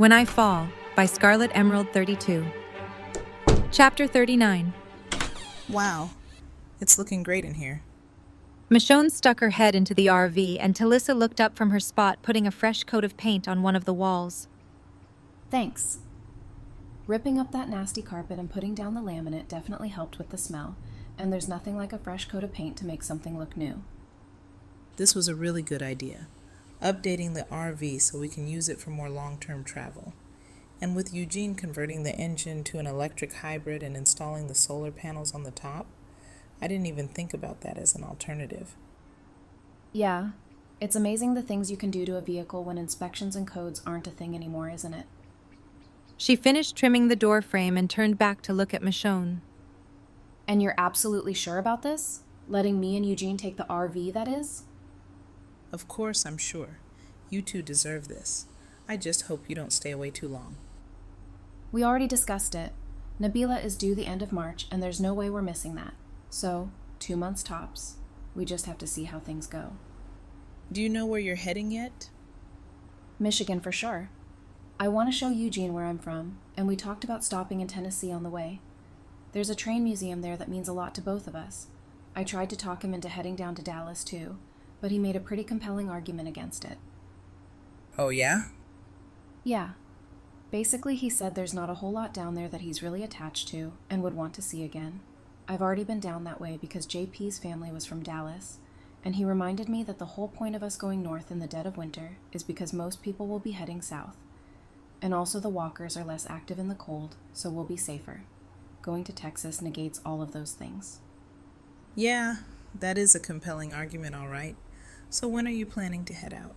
When I Fall by Scarlet Emerald 32. Chapter 39. Wow, it's looking great in here. Michonne stuck her head into the RV and Talisa looked up from her spot, putting a fresh coat of paint on one of the walls. Thanks. Ripping up that nasty carpet and putting down the laminate definitely helped with the smell, and there's nothing like a fresh coat of paint to make something look new. This was a really good idea. Updating the RV so we can use it for more long-term travel. And with Eugene converting the engine to an electric hybrid and installing the solar panels on the top, I didn't even think about that as an alternative. Yeah, it's amazing the things you can do to a vehicle when inspections and codes aren't a thing anymore, isn't it? She finished trimming the door frame and turned back to look at Michonne. And you're absolutely sure about this? Letting me and Eugene take the RV, that is? Of course, I'm sure. You two deserve this. I just hope you don't stay away too long. We already discussed it. Nabila is due the end of March, and there's no way we're missing that. So, 2 months tops. We just have to see how things go. Do you know where you're heading yet? Michigan for sure. I want to show Eugene where I'm from, and we talked about stopping in Tennessee on the way. There's a train museum there that means a lot to both of us. I tried to talk him into heading down to Dallas too, but he made a pretty compelling argument against it. Oh, yeah? Yeah. Basically, he said there's not a whole lot down there that he's really attached to and would want to see again. I've already been down that way because JP's family was from Dallas, and he reminded me that the whole point of us going north in the dead of winter is because most people will be heading south. And also the walkers are less active in the cold, so we'll be safer. Going to Texas negates all of those things. Yeah, that is a compelling argument, all right. So when are you planning to head out?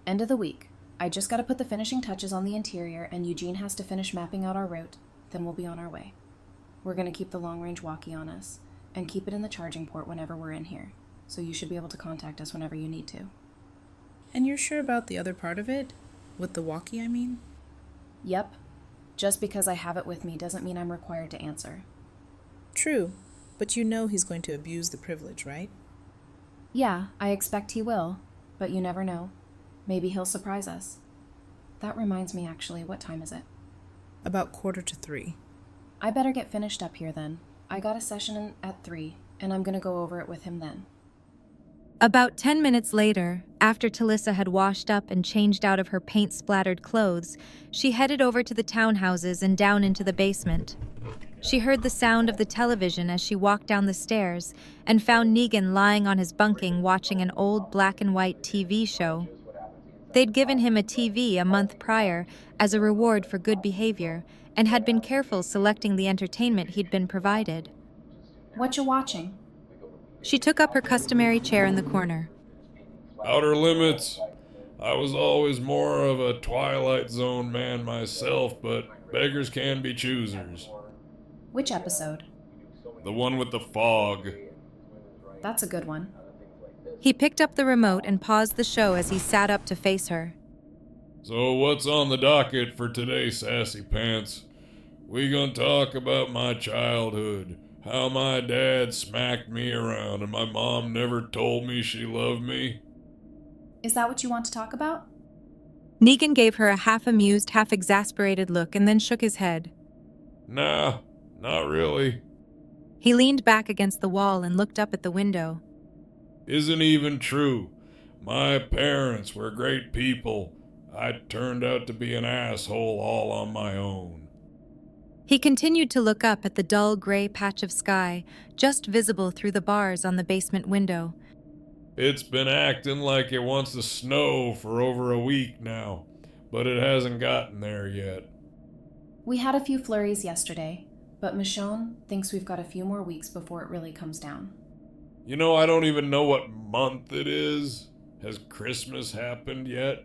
End of the week. I just got to put the finishing touches on the interior, and Eugene has to finish mapping out our route. Then we'll be on our way. We're going to keep the long-range walkie on us, and keep it in the charging port whenever we're in here, so you should be able to contact us whenever you need to. And you're sure about the other part of it? With the walkie, I mean? Yep. Just because I have it with me doesn't mean I'm required to answer. True, but you know he's going to abuse the privilege, right? Yeah, I expect he will, but you never know. Maybe he'll surprise us. That reminds me, actually, what time is it? About 2:45. I better get finished up here then. I got a session at 3, and I'm going to go over it with him then. About 10 minutes later, after Talisa had washed up and changed out of her paint-splattered clothes, she headed over to the townhouses and down into the basement. She heard the sound of the television as she walked down the stairs and found Negan lying on his bunking watching an old black-and-white TV show. They'd given him a TV a month prior as a reward for good behavior and had been careful selecting the entertainment he'd been provided. What you watching? She took up her customary chair in the corner. Outer Limits. I was always more of a Twilight Zone man myself, but beggars can be choosers. Which episode? The one with the fog. That's a good one. He picked up the remote and paused the show as he sat up to face her. So what's on the docket for today, Sassy Pants? We gonna talk about my childhood, how my dad smacked me around and my mom never told me she loved me? Is that what you want to talk about? Negan gave her a half-amused, half-exasperated look and then shook his head. Nah, not really. He leaned back against the wall and looked up at the window. Isn't even true. My parents were great people. I turned out to be an asshole all on my own. He continued to look up at the dull gray patch of sky, just visible through the bars on the basement window. It's been acting like it wants to snow for over a week now, but it hasn't gotten there yet. We had a few flurries yesterday, but Michonne thinks we've got a few more weeks before it really comes down. You know, I don't even know what month it is. Has Christmas happened yet?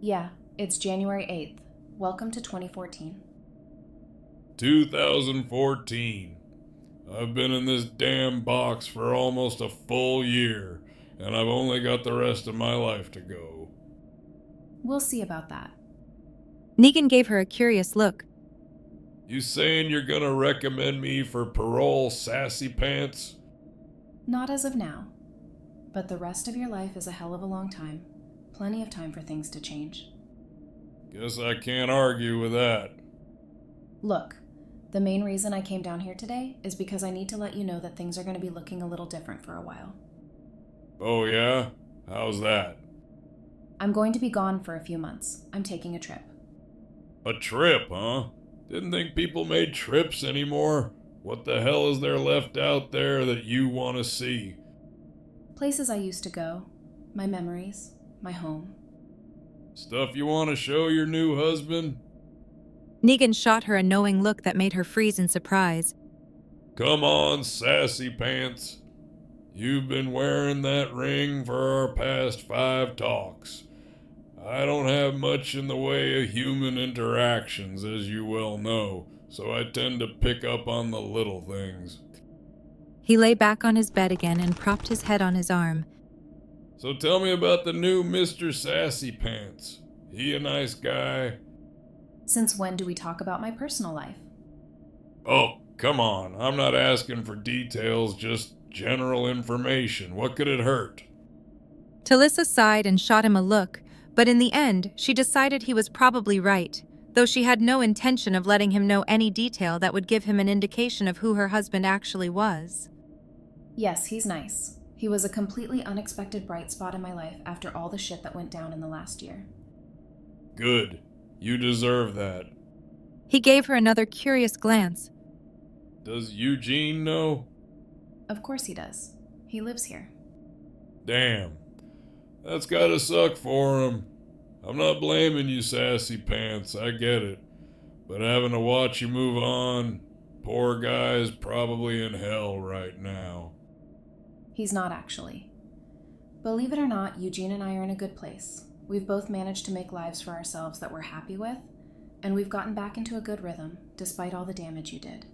Yeah, it's January 8th. Welcome to 2014. 2014. I've been in this damn box for almost a full year, and I've only got the rest of my life to go. We'll see about that. Negan gave her a curious look. You saying you're gonna recommend me for parole, Sassy Pants? Not as of now. But the rest of your life is a hell of a long time. Plenty of time for things to change. Guess I can't argue with that. Look, the main reason I came down here today is because I need to let you know that things are going to be looking a little different for a while. Oh yeah? How's that? I'm going to be gone for a few months. I'm taking a trip. A trip, huh? Didn't think people made trips anymore. What the hell is there left out there that you want to see? Places I used to go. My memories. My home. Stuff you want to show your new husband? Negan shot her a knowing look that made her freeze in surprise. Come on, sassy pants. You've been wearing that ring for our past 5 talks. I don't have much in the way of human interactions, as you well know, so I tend to pick up on the little things. He lay back on his bed again and propped his head on his arm. So tell me about the new Mr. Sassy Pants. He a nice guy? Since when do we talk about my personal life? Oh, come on. I'm not asking for details, just general information. What could it hurt? Talisa sighed and shot him a look, but in the end, she decided he was probably right, though she had no intention of letting him know any detail that would give him an indication of who her husband actually was. Yes, he's nice. He was a completely unexpected bright spot in my life after all the shit that went down in the last year. Good. You deserve that. He gave her another curious glance. Does Eugene know? Of course he does. He lives here. Damn. That's gotta suck for him. I'm not blaming you, sassy pants, I get it. But having to watch you move on, poor guy's probably in hell right now. He's not actually. Believe it or not, Eugene and I are in a good place. We've both managed to make lives for ourselves that we're happy with, and we've gotten back into a good rhythm, despite all the damage you did.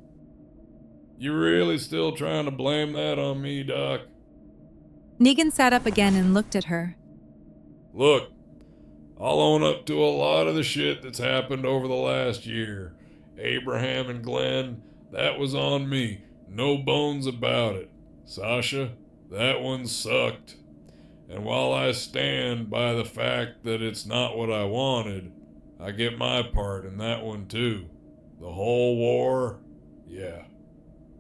You really still trying to blame that on me, Doc? Negan sat up again and looked at her. Look, I'll own up to a lot of the shit that's happened over the last year. Abraham and Glenn, that was on me. No bones about it. Sasha, that one sucked. And while I stand by the fact that it's not what I wanted, I get my part in that one too. The whole war, yeah.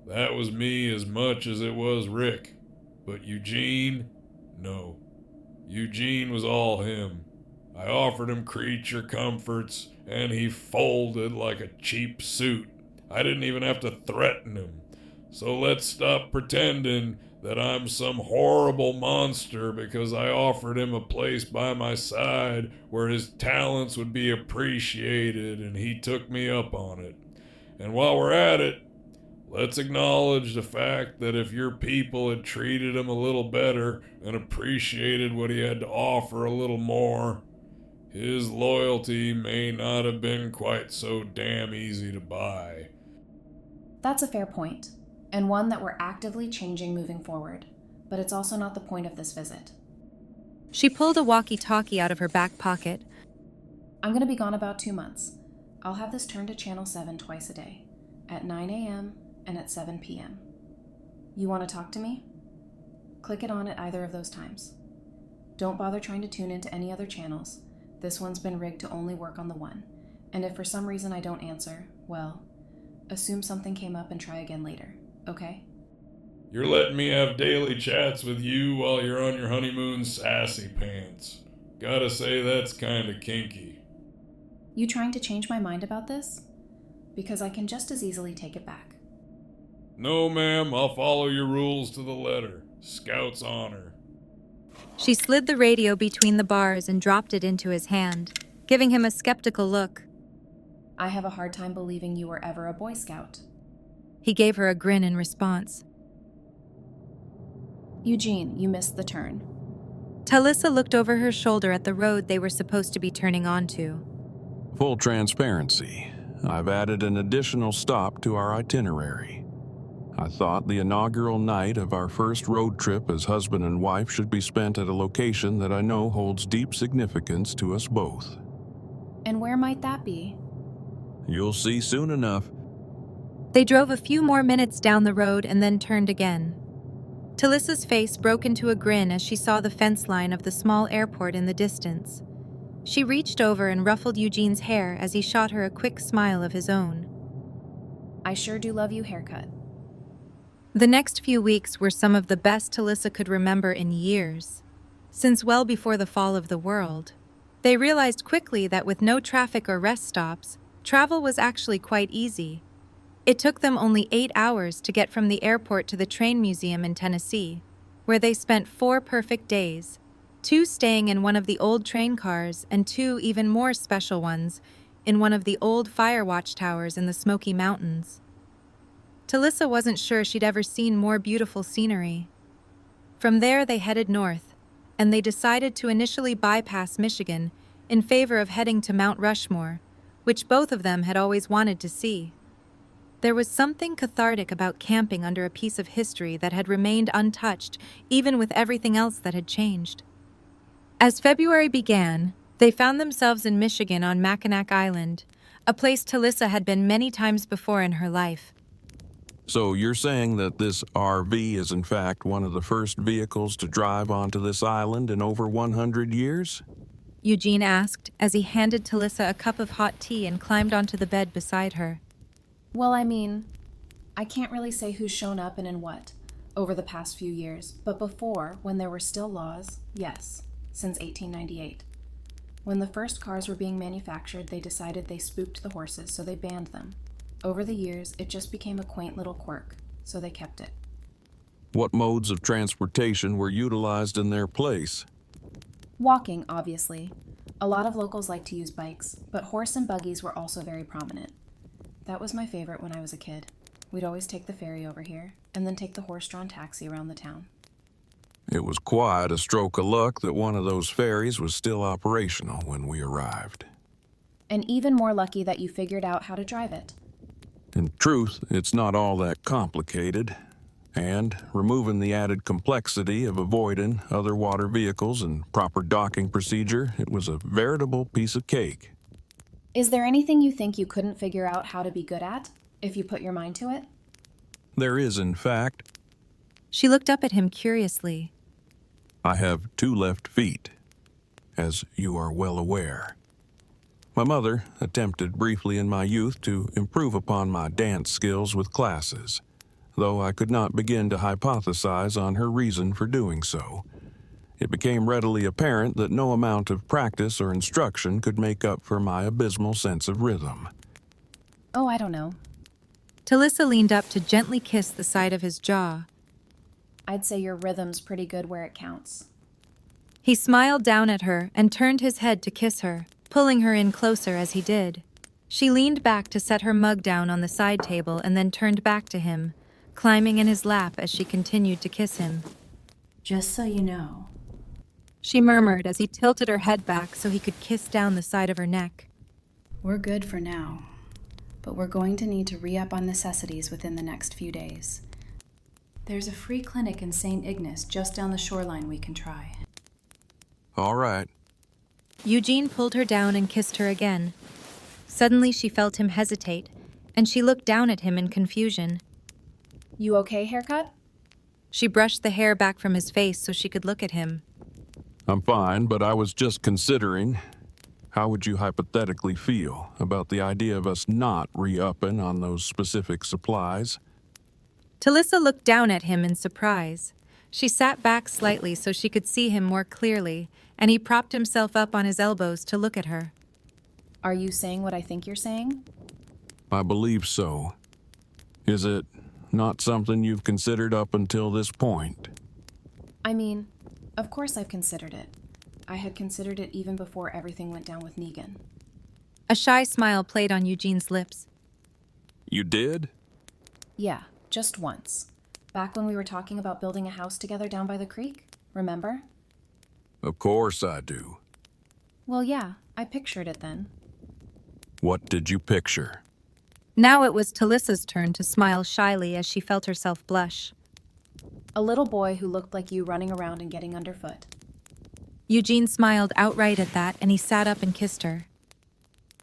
That was me as much as it was Rick. But Eugene, no. Eugene was all him. I offered him creature comforts, and he folded like a cheap suit. I didn't even have to threaten him. So let's stop pretending that I'm some horrible monster because I offered him a place by my side where his talents would be appreciated, and he took me up on it. And while we're at it, let's acknowledge the fact that if your people had treated him a little better and appreciated what he had to offer a little more, his loyalty may not have been quite so damn easy to buy. That's a fair point, and one that we're actively changing moving forward, but it's also not the point of this visit. She pulled a walkie-talkie out of her back pocket. I'm going to be gone about 2 months. I'll have this turned to Channel 7 twice a day, at 9 a.m. and at 7 p.m. You want to talk to me? Click it on at either of those times. Don't bother trying to tune into any other channels. This one's been rigged to only work on the one, and if for some reason I don't answer, well, assume something came up and try again later, okay? You're letting me have daily chats with you while you're on your honeymoon, sassy pants. Gotta say that's kinda kinky. You trying to change my mind about this? Because I can just as easily take it back. No, ma'am, I'll follow your rules to the letter. Scout's honor. She slid the radio between the bars and dropped it into his hand, giving him a skeptical look. I have a hard time believing you were ever a Boy Scout. He gave her a grin in response. Eugene, you missed the turn. Talisa looked over her shoulder at the road they were supposed to be turning onto. Full transparency, I've added an additional stop to our itinerary. I thought the inaugural night of our first road trip as husband and wife should be spent at a location that I know holds deep significance to us both. And where might that be? You'll see soon enough. They drove a few more minutes down the road and then turned again. Talisa's face broke into a grin as she saw the fence line of the small airport in the distance. She reached over and ruffled Eugene's hair as he shot her a quick smile of his own. I sure do love you, haircut. The next few weeks were some of the best Talisa could remember in years. Since well before the fall of the world, they realized quickly that with no traffic or rest stops, travel was actually quite easy. It took them only 8 hours to get from the airport to the train museum in Tennessee, where they spent 4 perfect days, 2 staying in one of the old train cars and 2 even more special ones in one of the old fire watchtowers in the Smoky Mountains. Talisa wasn't sure she'd ever seen more beautiful scenery. From there they headed north, and they decided to initially bypass Michigan in favor of heading to Mount Rushmore, which both of them had always wanted to see. There was something cathartic about camping under a piece of history that had remained untouched, even with everything else that had changed. As February began, they found themselves in Michigan on Mackinac Island, a place Talisa had been many times before in her life. So you're saying that this RV is in fact one of the first vehicles to drive onto this island in over 100 years? Eugene asked as he handed Talisa a cup of hot tea and climbed onto the bed beside her. Well, I can't really say who's shown up and in what over the past few years, but before, when there were still laws, yes, since 1898. When the first cars were being manufactured, they decided they spooked the horses, so they banned them. Over the years, it just became a quaint little quirk, so they kept it. What modes of transportation were utilized in their place? Walking, obviously. A lot of locals like to use bikes, but horse and buggies were also very prominent. That was my favorite when I was a kid. We'd always take the ferry over here, and then take the horse-drawn taxi around the town. It was quite a stroke of luck that one of those ferries was still operational when we arrived. And even more lucky that you figured out how to drive it. In truth, it's not all that complicated. And removing the added complexity of avoiding other water vehicles and proper docking procedure, it was a veritable piece of cake. Is there anything you think you couldn't figure out how to be good at, if you put your mind to it? There is, in fact. She looked up at him curiously. I have 2 left feet, as you are well aware. My mother attempted briefly in my youth to improve upon my dance skills with classes, though I could not begin to hypothesize on her reason for doing so. It became readily apparent that no amount of practice or instruction could make up for my abysmal sense of rhythm. Oh, I don't know. Talisa leaned up to gently kiss the side of his jaw. I'd say your rhythm's pretty good where it counts. He smiled down at her and turned his head to kiss her, pulling her in closer as he did. She leaned back to set her mug down on the side table and then turned back to him, climbing in his lap as she continued to kiss him. Just so you know, She murmured as he tilted her head back so he could kiss down the side of her neck. we're good for now, but we're going to need to re-up on necessities within the next few days. There's a free clinic in St. Ignace just down the shoreline we can try. All right. Eugene pulled her down and kissed her again. Suddenly she felt him hesitate, and she looked down at him in confusion. You okay, haircut? She brushed the hair back from his face so she could look at him. I'm fine, but I was just considering, how would you hypothetically feel about the idea of us not re-upping on those specific supplies? Talisa looked down at him in surprise. She sat back slightly so she could see him more clearly, and he propped himself up on his elbows to look at her. Are you saying what I think you're saying? I believe so. Is it not something you've considered up until this point? I mean, of course I've considered it. I had considered it even before everything went down with Negan. A shy smile played on Eugene's lips. You did? Yeah, just once. Back when we were talking about building a house together down by the creek, remember? Of course I do. Well, yeah, I pictured it then. What did you picture? Now it was Talisa's turn to smile shyly as she felt herself blush. A little boy who looked like you running around and getting underfoot. Eugene smiled outright at that, and he sat up and kissed her.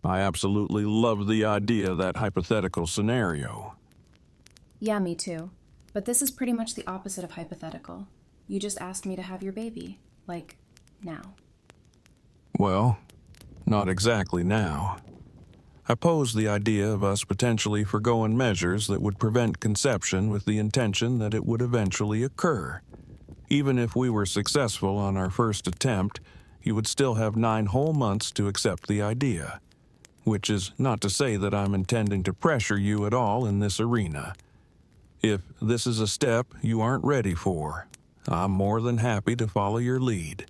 I absolutely love the idea of that hypothetical scenario. Yeah, me too. But this is pretty much the opposite of hypothetical. You just asked me to have your baby. Like, now. Well, not exactly now. I posed the idea of us potentially foregoing measures that would prevent conception with the intention that it would eventually occur. Even if we were successful on our first attempt, you would still have 9 whole months to accept the idea. Which is not to say that I'm intending to pressure you at all in this arena. If this is a step you aren't ready for, I'm more than happy to follow your lead.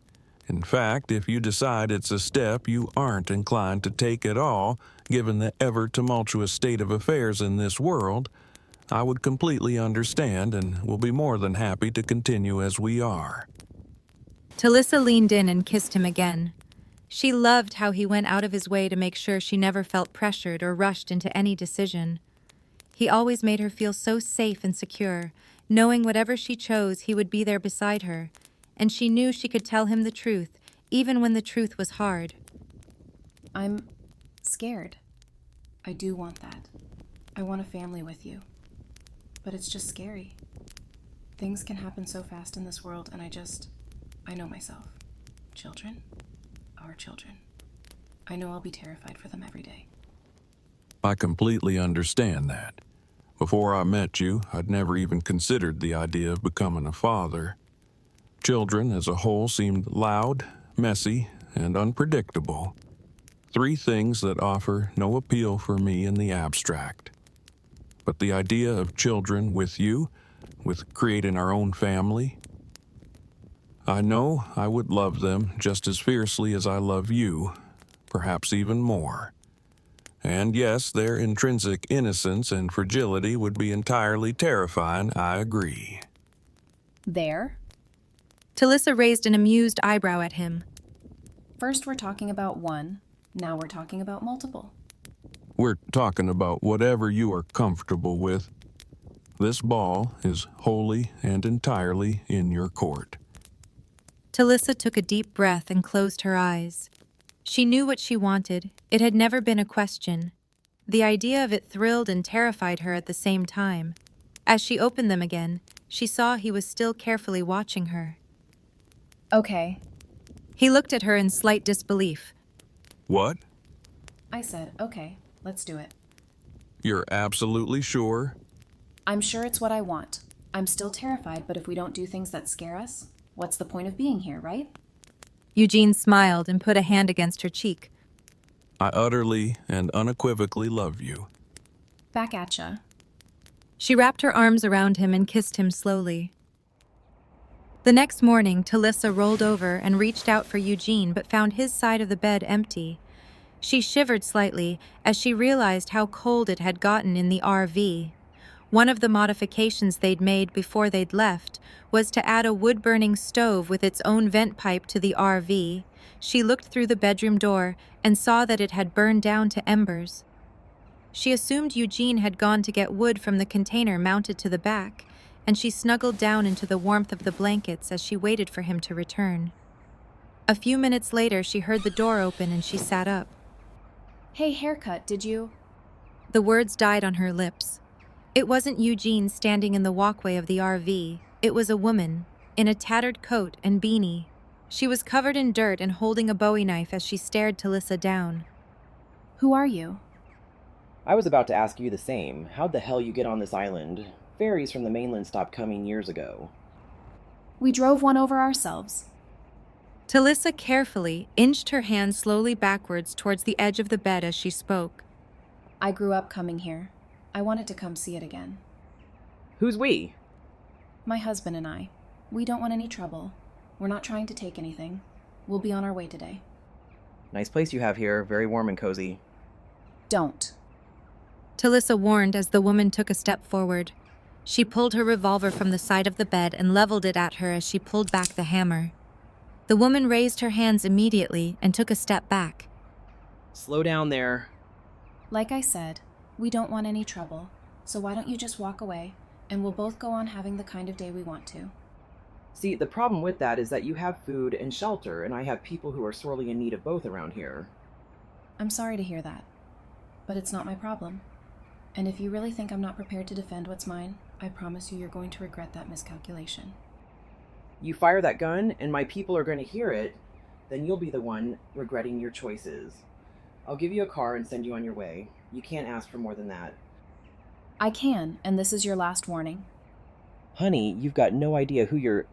In fact, if you decide it's a step you aren't inclined to take at all, given the ever-tumultuous state of affairs in this world, I would completely understand and will be more than happy to continue as we are. Talisa leaned in and kissed him again. She loved how he went out of his way to make sure she never felt pressured or rushed into any decision. He always made her feel so safe and secure, knowing whatever she chose, he would be there beside her, and she knew she could tell him the truth, even when the truth was hard. I'm scared. I do want that. I want a family with you. But it's just scary. Things can happen so fast in this world, and I know myself. Children? Our children. I know I'll be terrified for them every day. I completely understand that. Before I met you, I'd never even considered the idea of becoming a father. Children as a whole seemed loud, messy, and unpredictable. 3 things that offer no appeal for me in the abstract. But the idea of children with you, with creating our own family, I know I would love them just as fiercely as I love you, perhaps even more. And yes, their intrinsic innocence and fragility would be entirely terrifying, I agree. There? Talisa raised an amused eyebrow at him. First we're talking about one, now we're talking about multiple. We're talking about whatever you are comfortable with. This ball is wholly and entirely in your court. Talisa took a deep breath and closed her eyes. She knew what she wanted. It had never been a question. The idea of it thrilled and terrified her at the same time. As she opened them again, she saw he was still carefully watching her. Okay. He looked at her in slight disbelief. What? I said, okay, let's do it. You're absolutely sure? I'm sure it's what I want. I'm still terrified, but if we don't do things that scare us, what's the point of being here, right? Eugene smiled and put a hand against her cheek. I utterly and unequivocally love you. Back at ya. She wrapped her arms around him and kissed him slowly. The next morning, Talisa rolled over and reached out for Eugene but found his side of the bed empty. She shivered slightly as she realized how cold it had gotten in the RV. One of the modifications they'd made before they'd left was to add a wood-burning stove with its own vent pipe to the RV. She looked through the bedroom door and saw that it had burned down to embers. She assumed Eugene had gone to get wood from the container mounted to the back, and she snuggled down into the warmth of the blankets as she waited for him to return. A few minutes later, she heard the door open and she sat up. Hey, haircut, did you? The words died on her lips. It wasn't Eugene standing in the walkway of the RV. It was a woman, in a tattered coat and beanie. She was covered in dirt and holding a Bowie knife as she stared Talisa down. Who are you? I was about to ask you the same. How'd the hell you get on this island? Ferries from the mainland stopped coming years ago. We drove one over ourselves. Talisa carefully inched her hand slowly backwards towards the edge of the bed as she spoke. I grew up coming here. I wanted to come see it again. Who's we? My husband and I. We don't want any trouble. We're not trying to take anything. We'll be on our way today. Nice place you have here, very warm and cozy. Don't. Talisa warned as the woman took a step forward. She pulled her revolver from the side of the bed and leveled it at her as she pulled back the hammer. The woman raised her hands immediately and took a step back. Slow down there. Like I said, we don't want any trouble, so why don't you just walk away, and we'll both go on having the kind of day we want to. See, the problem with that is that you have food and shelter, and I have people who are sorely in need of both around here. I'm sorry to hear that, but it's not my problem. And if you really think I'm not prepared to defend what's mine, I promise you're going to regret that miscalculation. You fire that gun, and my people are going to hear it, then you'll be the one regretting your choices. I'll give you a car and send you on your way. You can't ask for more than that. I can, and this is your last warning. Honey, you've got no idea who you're...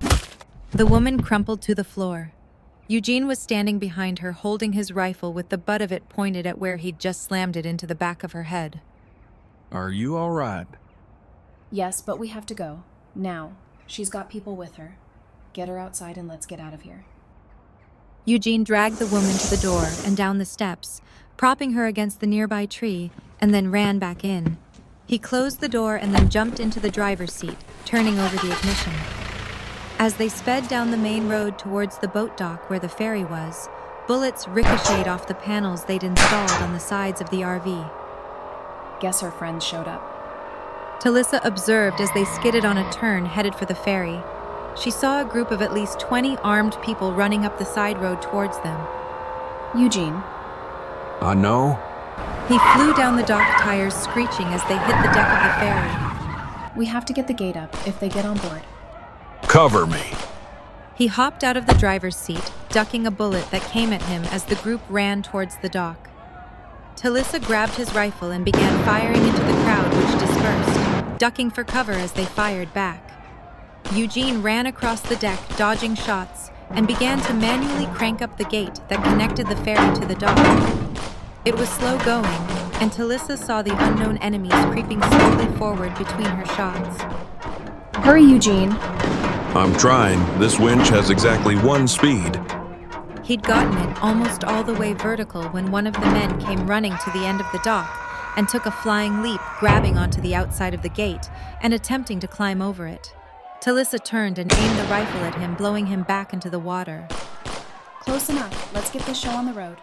The woman crumpled to the floor. Eugene was standing behind her, holding his rifle with the butt of it pointed at where he'd just slammed it into the back of her head. Are you all right? Yes, but we have to go. Now. She's got people with her. Get her outside and let's get out of here. Eugene dragged the woman to the door and down the steps, propping her against the nearby tree, and then ran back in. He closed the door and then jumped into the driver's seat, turning over the ignition. As they sped down the main road towards the boat dock where the ferry was, bullets ricocheted off the panels they'd installed on the sides of the RV. Guess her friends showed up. Talisa observed as they skidded on a turn headed for the ferry. She saw a group of at least 20 armed people running up the side road towards them. Eugene. I know. He flew down the dock tires, screeching as they hit the deck of the ferry. We have to get the gate up if they get on board. Cover me. He hopped out of the driver's seat, ducking a bullet that came at him as the group ran towards the dock. Talisa grabbed his rifle and began firing into the crowd, which dispersed, ducking for cover as they fired back. Eugene ran across the deck, dodging shots, and began to manually crank up the gate that connected the ferry to the dock. It was slow going, and Talisa saw the unknown enemies creeping slowly forward between her shots. Hurry, Eugene. I'm trying. This winch has exactly one speed. He'd gotten it almost all the way vertical when one of the men came running to the end of the dock and took a flying leap, grabbing onto the outside of the gate and attempting to climb over it. Talisa turned and aimed the rifle at him, blowing him back into the water. Close enough. Let's get this show on the road.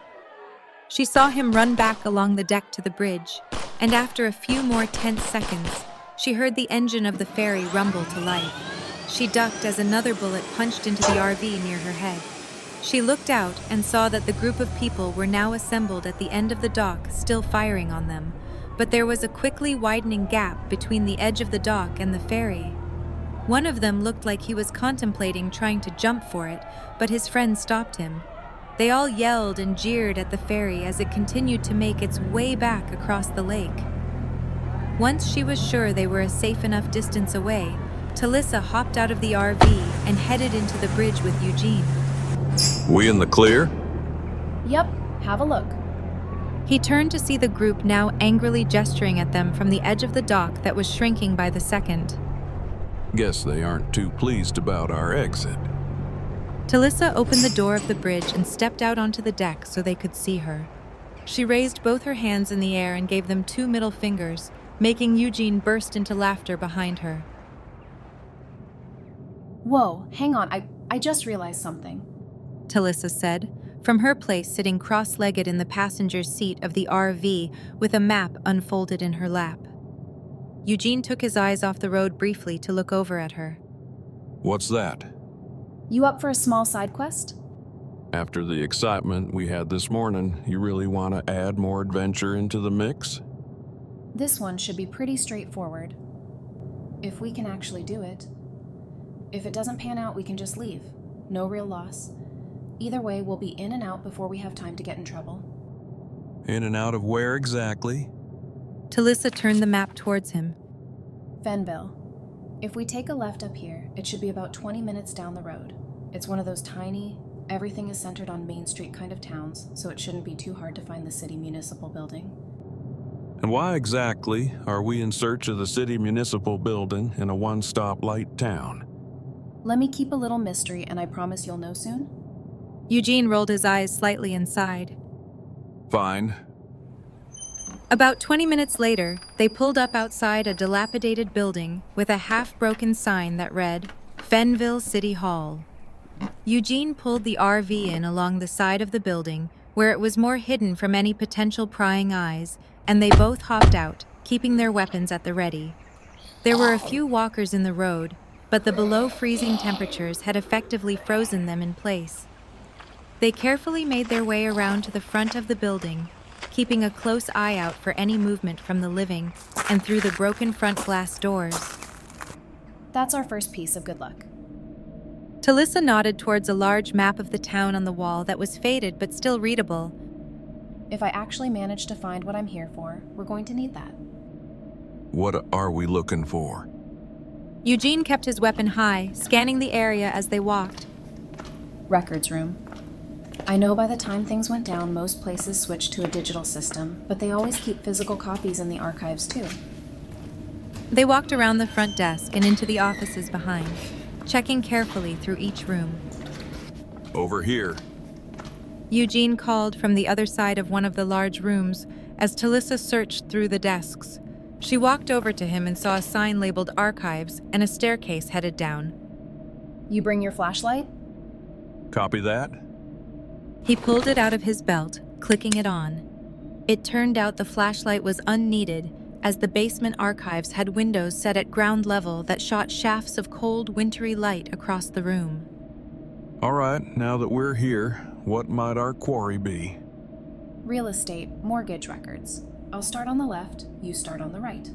She saw him run back along the deck to the bridge, and after a few more tense seconds, she heard the engine of the ferry rumble to life. She ducked as another bullet punched into the RV near her head. She looked out and saw that the group of people were now assembled at the end of the dock, still firing on them, but there was a quickly widening gap between the edge of the dock and the ferry. One of them looked like he was contemplating trying to jump for it, but his friend stopped him. They all yelled and jeered at the ferry as it continued to make its way back across the lake. Once she was sure they were a safe enough distance away, Talisa hopped out of the RV and headed into the bridge with Eugene. We in the clear? Yep, have a look. He turned to see the group now angrily gesturing at them from the edge of the dock that was shrinking by the second. Guess they aren't too pleased about our exit. Talisa opened the door of the bridge and stepped out onto the deck so they could see her. She raised both her hands in the air and gave them 2 middle fingers, making Eugene burst into laughter behind her. Whoa, hang on, I just realized something. Talisa said, from her place sitting cross-legged in the passenger seat of the RV with a map unfolded in her lap. Eugene took his eyes off the road briefly to look over at her. What's that? You up for a small side quest? After the excitement we had this morning, you really want to add more adventure into the mix? This one should be pretty straightforward. If we can actually do it. If it doesn't pan out, we can just leave. No real loss. Either way, we'll be in and out before we have time to get in trouble. In and out of where exactly? Talisa turned the map towards him. Fenville. If we take a left up here, it should be about 20 minutes down the road. It's one of those tiny, everything is centered on Main Street kind of towns, so it shouldn't be too hard to find the city municipal building. And why exactly are we in search of the city municipal building in a one-stop light town? Let me keep a little mystery, and I promise you'll know soon. Eugene rolled his eyes slightly inside. Fine. About 20 minutes later, they pulled up outside a dilapidated building with a half-broken sign that read, Fenville City Hall. Eugene pulled the RV in along the side of the building, where it was more hidden from any potential prying eyes, and they both hopped out, keeping their weapons at the ready. There were a few walkers in the road, but the below-freezing temperatures had effectively frozen them in place. They carefully made their way around to the front of the building, keeping a close eye out for any movement from the living and through the broken front glass doors. That's our first piece of good luck. Talisa nodded towards a large map of the town on the wall that was faded but still readable. If I actually manage to find what I'm here for, we're going to need that. What are we looking for? Eugene kept his weapon high, scanning the area as they walked. Records room. I know by the time things went down, most places switched to a digital system, but they always keep physical copies in the archives too. They walked around the front desk and into the offices behind, checking carefully through each room. Over here. Eugene called from the other side of one of the large rooms as Talisa searched through the desks. She walked over to him and saw a sign labeled Archives and a staircase headed down. You bring your flashlight? Copy that? He pulled it out of his belt, clicking it on. It turned out the flashlight was unneeded, as the basement archives had windows set at ground level that shot shafts of cold, wintry light across the room. All right, now that we're here, what might our quarry be? Real estate, mortgage records. I'll start on the left, you start on the right.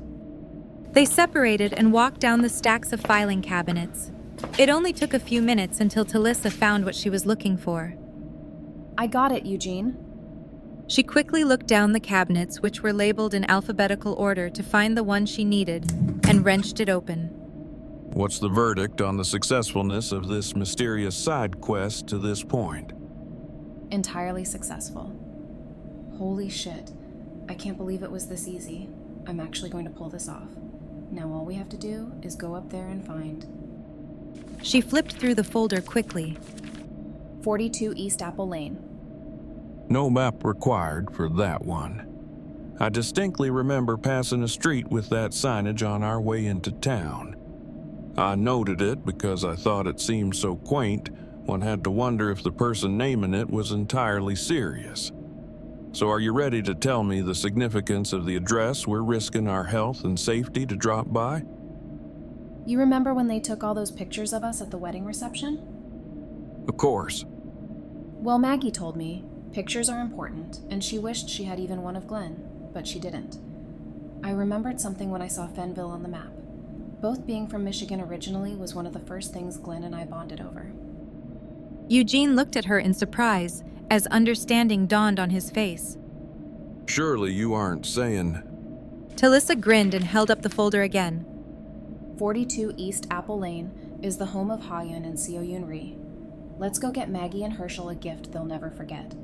They separated and walked down the stacks of filing cabinets. It only took a few minutes until Talisa found what she was looking for. I got it, Eugene. She quickly looked down the cabinets, which were labeled in alphabetical order, to find the one she needed, and wrenched it open. What's the verdict on the successfulness of this mysterious side quest to this point? Entirely successful. Holy shit. I can't believe it was this easy. I'm actually going to pull this off. Now all we have to do is go up there and find. She flipped through the folder quickly. 42 East Apple Lane. No map required for that one. I distinctly remember passing a street with that signage on our way into town. I noted it because I thought it seemed so quaint, one had to wonder if the person naming it was entirely serious. So are you ready to tell me the significance of the address we're risking our health and safety to drop by? You remember when they took all those pictures of us at the wedding reception? Of course. Well, Maggie told me pictures are important, and she wished she had even one of Glenn, but she didn't. I remembered something when I saw Fenville on the map. Both being from Michigan originally was one of the first things Glenn and I bonded over. Eugene looked at her in surprise, as understanding dawned on his face. Surely you aren't saying... Talisa grinned and held up the folder again. 42 East Apple Lane is the home of Ha-Yun and Seo-Yun Ri. Let's go get Maggie and Hershel a gift they'll never forget.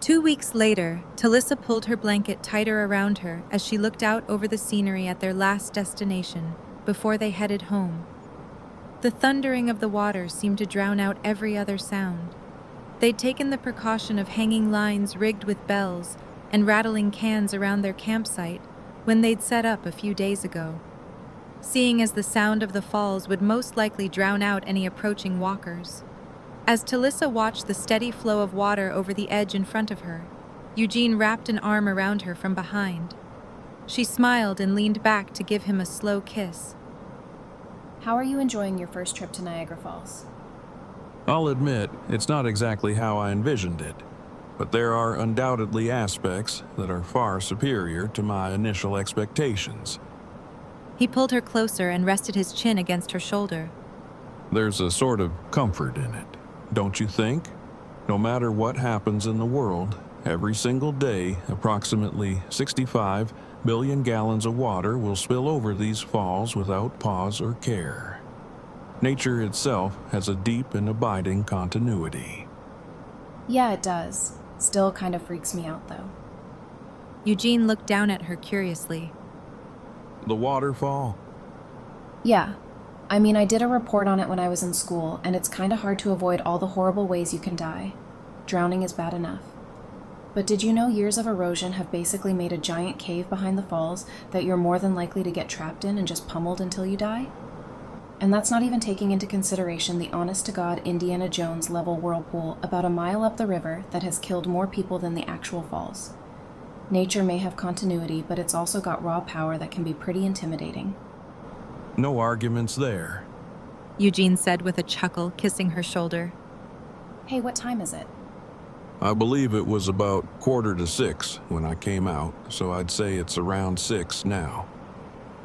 2 weeks later, Talisa pulled her blanket tighter around her as she looked out over the scenery at their last destination before they headed home. The thundering of the water seemed to drown out every other sound. They'd taken the precaution of hanging lines rigged with bells and rattling cans around their campsite when they'd set up a few days ago, seeing as the sound of the falls would most likely drown out any approaching walkers. As Talisa watched the steady flow of water over the edge in front of her, Eugene wrapped an arm around her from behind. She smiled and leaned back to give him a slow kiss. How are you enjoying your first trip to Niagara Falls? I'll admit, it's not exactly how I envisioned it, but there are undoubtedly aspects that are far superior to my initial expectations. He pulled her closer and rested his chin against her shoulder. There's a sort of comfort in it, don't you think? No matter what happens in the world, every single day, approximately 65 billion gallons of water will spill over these falls without pause or care. Nature itself has a deep and abiding continuity. Yeah, it does. Still kind of freaks me out, though. Eugene looked down at her curiously. The waterfall? Yeah. I mean, I did a report on it when I was in school, and it's kind of hard to avoid all the horrible ways you can die. Drowning is bad enough. But did you know years of erosion have basically made a giant cave behind the falls that you're more than likely to get trapped in and just pummeled until you die? And that's not even taking into consideration the honest-to-God Indiana Jones level whirlpool about a mile up the river that has killed more people than the actual falls. Nature may have continuity, but it's also got raw power that can be pretty intimidating. No arguments there. Eugene said with a chuckle, kissing her shoulder. Hey, what time is it? I believe it was about 5:45 when I came out, so I'd say it's around 6 now.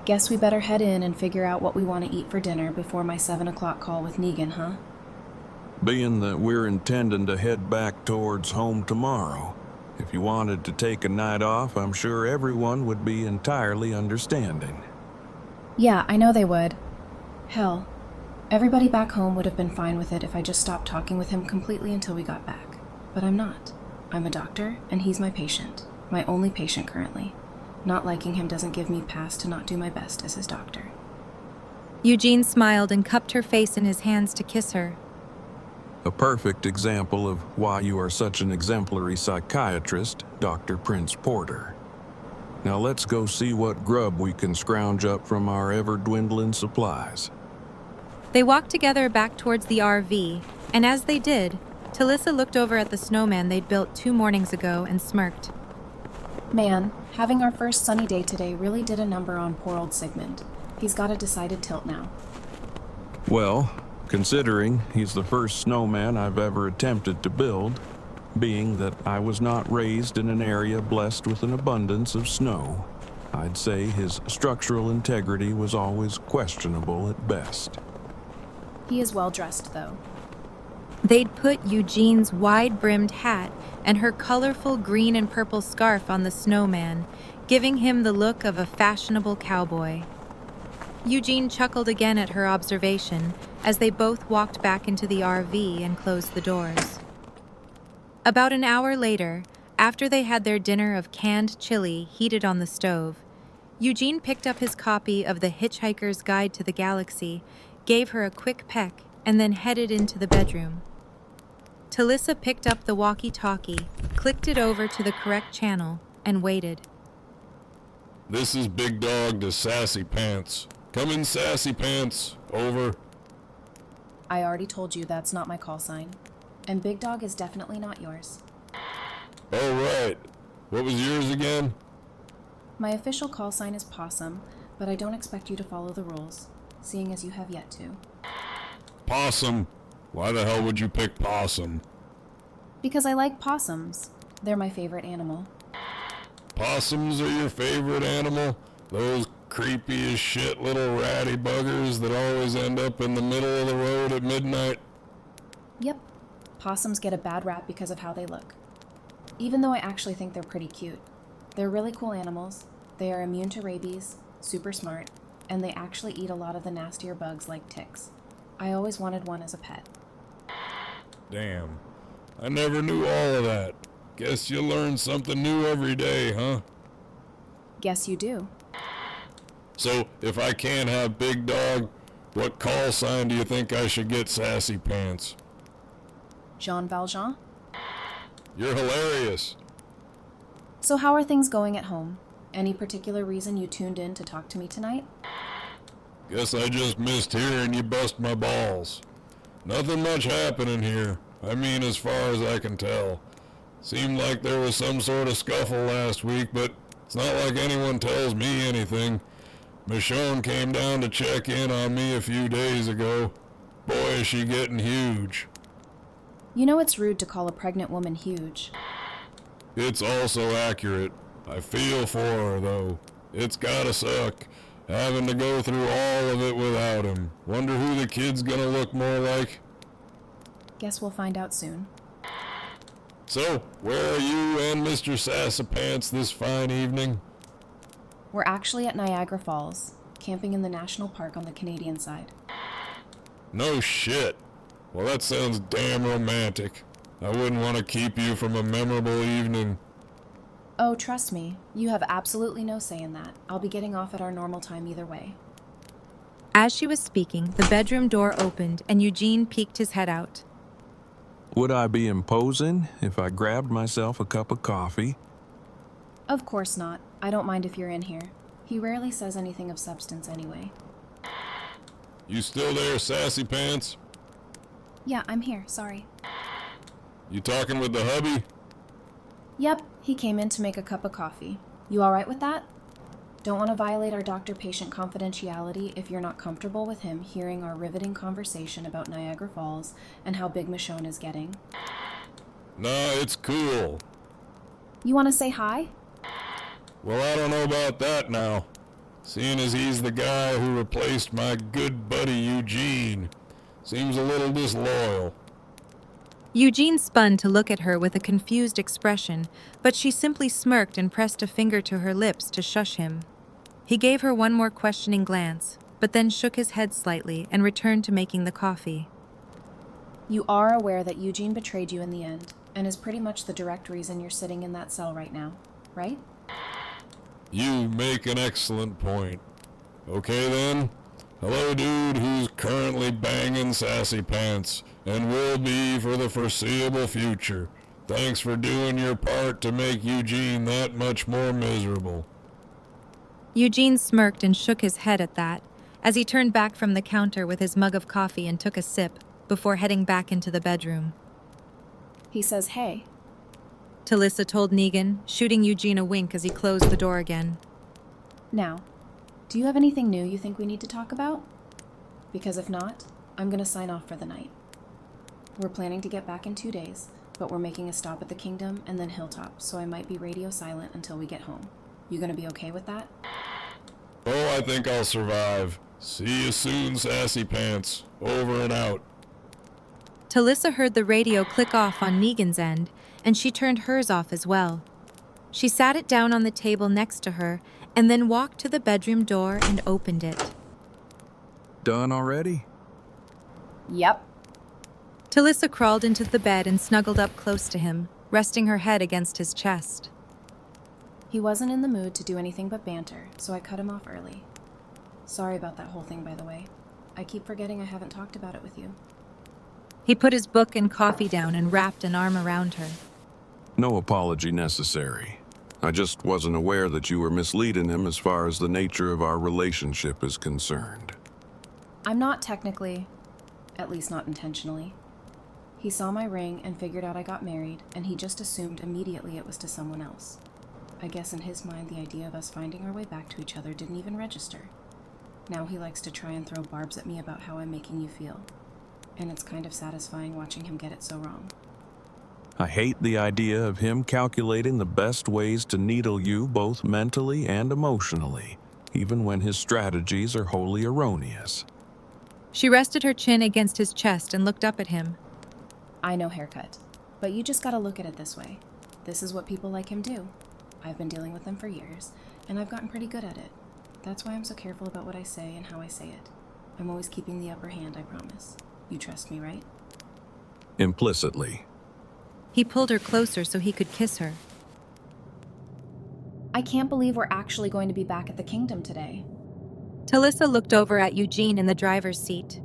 Guess we better head in and figure out what we want to eat for dinner before my 7 o'clock call with Negan, huh? Being that we're intending to head back towards home tomorrow, if you wanted to take a night off, I'm sure everyone would be entirely understanding. Yeah, I know they would. Hell, everybody back home would have been fine with it if I just stopped talking with him completely until we got back. But I'm not. I'm a doctor, and he's my patient. My only patient currently. Not liking him doesn't give me pass to not do my best as his doctor. Eugene smiled and cupped her face in his hands to kiss her. A perfect example of why you are such an exemplary psychiatrist, Dr. Prince Porter. Now let's go see what grub we can scrounge up from our ever-dwindling supplies. They walked together back towards the RV, and as they did, Talisa looked over at the snowman they'd built 2 mornings ago and smirked. Man, having our first sunny day today really did a number on poor old Sigmund. He's got a decided tilt now. Well, considering he's the first snowman I've ever attempted to build, being that I was not raised in an area blessed with an abundance of snow, I'd say his structural integrity was always questionable at best. He is well dressed, though. They'd put Eugene's wide-brimmed hat and her colorful green and purple scarf on the snowman, giving him the look of a fashionable cowboy. Eugene chuckled again at her observation as they both walked back into the RV and closed the doors. About an hour later, after they had their dinner of canned chili heated on the stove, Eugene picked up his copy of The Hitchhiker's Guide to the Galaxy, gave her a quick peck, and then headed into the bedroom. Talisa picked up the walkie-talkie, clicked it over to the correct channel, and waited. This is Big Dog to Sassy Pants. Come in, Sassy Pants. Over. I already told you that's not my call sign. And Big Dog is definitely not yours. Oh, right. What was yours again? My official call sign is Possum, but I don't expect you to follow the rules, seeing as you have yet to. Possum. Why the hell would you pick Possum? Because I like possums. They're my favorite animal. Possums are your favorite animal? Those creepy as shit little ratty buggers that always end up in the middle of the road at midnight? Yep. Possums get a bad rap because of how they look. Even though I actually think they're pretty cute. They're really cool animals. They are immune to rabies, super smart, and they actually eat a lot of the nastier bugs like ticks. I always wanted one as a pet. Damn. I never knew all of that. Guess you learn something new every day, huh? Guess you do. So, if I can't have Big Dog, what call sign do you think I should get Sassy Pants? Jean Valjean? You're hilarious. So how are things going at home? Any particular reason you tuned in to talk to me tonight? Guess I just missed hearing you bust my balls. Nothing much happening here. I mean, as far as I can tell. Seemed like there was some sort of scuffle last week, but it's not like anyone tells me anything. Michonne came down to check in on me a few days ago. Boy, is she getting huge. You know it's rude to call a pregnant woman huge. It's also accurate. I feel for her, though. It's gotta suck, having to go through all of it without him. Wonder who the kid's gonna look more like. Guess we'll find out soon. So, where are you and Mr. Sassapants this fine evening? We're actually at Niagara Falls, camping in the national park on the Canadian side. No shit. Well, that sounds damn romantic. I wouldn't want to keep you from a memorable evening. Oh, trust me, you have absolutely no say in that. I'll be getting off at our normal time either way. As she was speaking, the bedroom door opened and Eugene peeked his head out. Would I be imposing if I grabbed myself a cup of coffee? Of course not. I don't mind if you're in here. He rarely says anything of substance anyway. You still there, Sassy Pants? Yeah, I'm here, sorry. You talking with the hubby? Yep, he came in to make a cup of coffee. You alright with that? Don't want to violate our doctor-patient confidentiality if you're not comfortable with him hearing our riveting conversation about Niagara Falls and how big Michonne is getting. Nah, it's cool. You want to say hi? Well, I don't know about that now. seeing as he's the guy who replaced my good buddy Eugene. Seems a little disloyal. Eugene spun to look at her with a confused expression, but she simply smirked and pressed a finger to her lips to shush him. He gave her one more questioning glance, but then shook his head slightly and returned to making the coffee. You are aware that Eugene betrayed you in the end, and is pretty much the direct reason you're sitting in that cell right now, right? You make an excellent point. Okay then. Hello, dude who's currently banging Sassy Pants, and will be for the foreseeable future. Thanks for doing your part to make Eugene that much more miserable. Eugene smirked and shook his head at that, as he turned back from the counter with his mug of coffee and took a sip, before heading back into the bedroom. He says, hey. Talisa told Negan, shooting Eugene a wink as he closed the door again. Now, do you have anything new you think we need to talk about? Because if not, I'm going to sign off for the night. We're planning to get back in 2 days, but we're making a stop at the Kingdom and then Hilltop, so I might be radio silent until we get home. You going to be okay with that? Oh, I think I'll survive. See you soon, Sassy Pants. Over and out. Talisa heard the radio click off on Negan's end, and she turned hers off as well. She sat it down on the table next to her, and then walked to the bedroom door and opened it. Done already? Yep. Talisa crawled into the bed and snuggled up close to him, resting her head against his chest. He wasn't in the mood to do anything but banter, so I cut him off early. Sorry about that whole thing, by the way. I keep forgetting I haven't talked about it with you. He put his book and coffee down and wrapped an arm around her. No apology necessary. I just wasn't aware that you were misleading him as far as the nature of our relationship is concerned. I'm not technically, at least not intentionally. He saw my ring and figured out I got married, and he just assumed immediately it was to someone else. I guess in his mind the idea of us finding our way back to each other didn't even register. Now he likes to try and throw barbs at me about how I'm making you feel. And it's kind of satisfying watching him get it so wrong. I hate the idea of him calculating the best ways to needle you both mentally and emotionally, even when his strategies are wholly erroneous. She rested her chin against his chest and looked up at him. I know, haircut, but you just gotta look at it this way. This is what people like him do. I've been dealing with them for years, and I've gotten pretty good at it. That's why I'm so careful about what I say and how I say it. I'm always keeping the upper hand, I promise. You trust me, right? Implicitly. He pulled her closer so he could kiss her. I can't believe we're actually going to be back at the Kingdom today. Talisa looked over at Eugene in the driver's seat.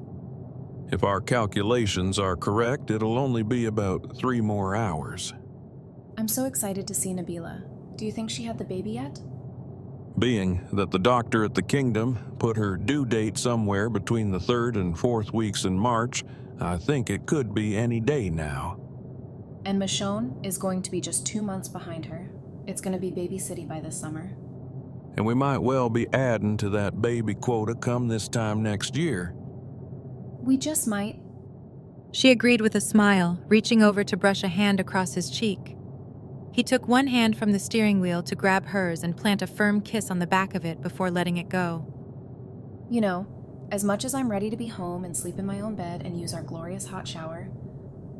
If our calculations are correct, it'll only be about 3 more hours. I'm so excited to see Nabila. Do you think she had the baby yet? Being that the doctor at the Kingdom put her due date somewhere between the 3rd and 4th weeks in March, I think it could be any day now. And Michonne is going to be just 2 months behind her. It's going to be Baby City by this summer. And we might well be adding to that baby quota come this time next year. We just might. She agreed with a smile, reaching over to brush a hand across his cheek. He took one hand from the steering wheel to grab hers and plant a firm kiss on the back of it before letting it go. You know, as much as I'm ready to be home and sleep in my own bed and use our glorious hot shower,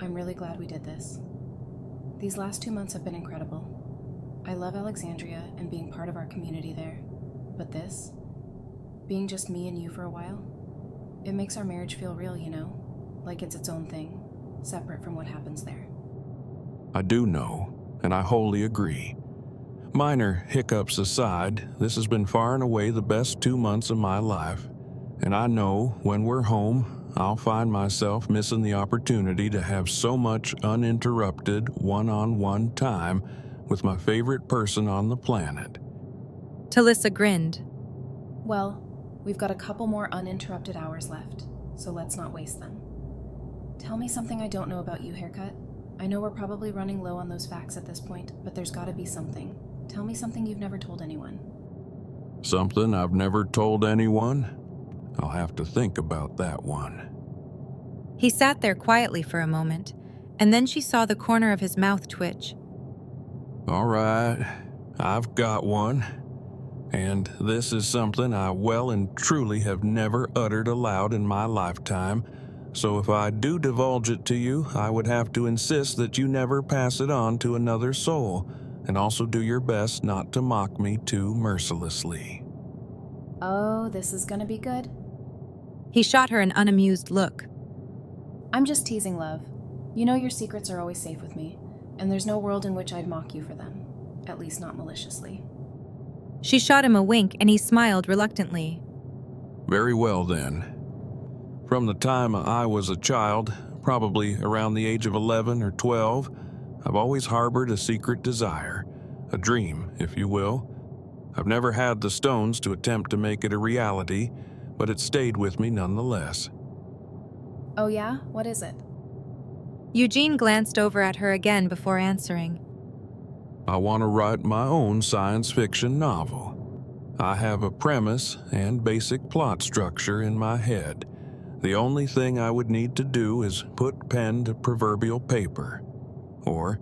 I'm really glad we did this. These last 2 months have been incredible. I love Alexandria and being part of our community there. But this, being just me and you for a while, it makes our marriage feel real, you know? Like it's its own thing, separate from what happens there. I do know, and I wholly agree. Minor hiccups aside, this has been far and away the best 2 months of my life. And I know when we're home, I'll find myself missing the opportunity to have so much uninterrupted one-on-one time with my favorite person on the planet. Talisa grinned. Well, we've got a couple more uninterrupted hours left, so let's not waste them. Tell me something I don't know about you, haircut. I know we're probably running low on those facts at this point, but there's gotta be something. Tell me something you've never told anyone. Something I've never told anyone? I'll have to think about that one. He sat there quietly for a moment, and then she saw the corner of his mouth twitch. All right, I've got one. And this is something I well and truly have never uttered aloud in my lifetime, so if I do divulge it to you, I would have to insist that you never pass it on to another soul, and also do your best not to mock me too mercilessly. Oh, this is gonna be good. He shot her an unamused look. I'm just teasing, love. You know your secrets are always safe with me, and there's no world in which I'd mock you for them. At least not maliciously. She shot him a wink, and he smiled reluctantly. Very well then. From the time I was a child, probably around the age of 11 or 12, I've always harbored a secret desire, a dream, if you will. I've never had the stones to attempt to make it a reality, but it stayed with me nonetheless. Oh yeah? What is it? Eugene glanced over at her again before answering. I want to write my own science fiction novel. I have a premise and basic plot structure in my head. The only thing I would need to do is put pen to proverbial paper. Or,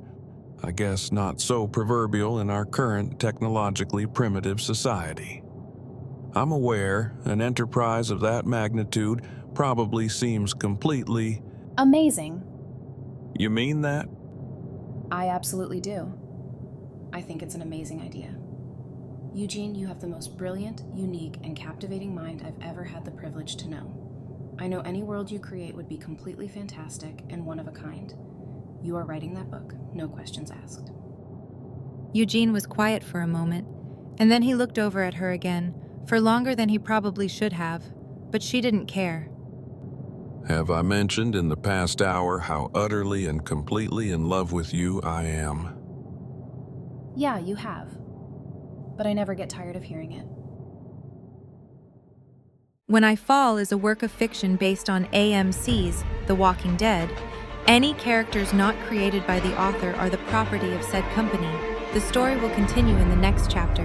I guess not so proverbial in our current technologically primitive society. I'm aware an enterprise of that magnitude probably seems completely... Amazing. You mean that? I absolutely do. I think it's an amazing idea. Eugene, you have the most brilliant, unique, and captivating mind I've ever had the privilege to know. I know any world you create would be completely fantastic and one of a kind. You are writing that book, no questions asked. Eugene was quiet for a moment, and then he looked over at her again, for longer than he probably should have, but she didn't care. Have I mentioned in the past hour how utterly and completely in love with you I am? Yeah, you have. But I never get tired of hearing it. When I Fall is a work of fiction based on AMC's The Walking Dead. Any characters not created by the author are the property of said company. The story will continue in the next chapter.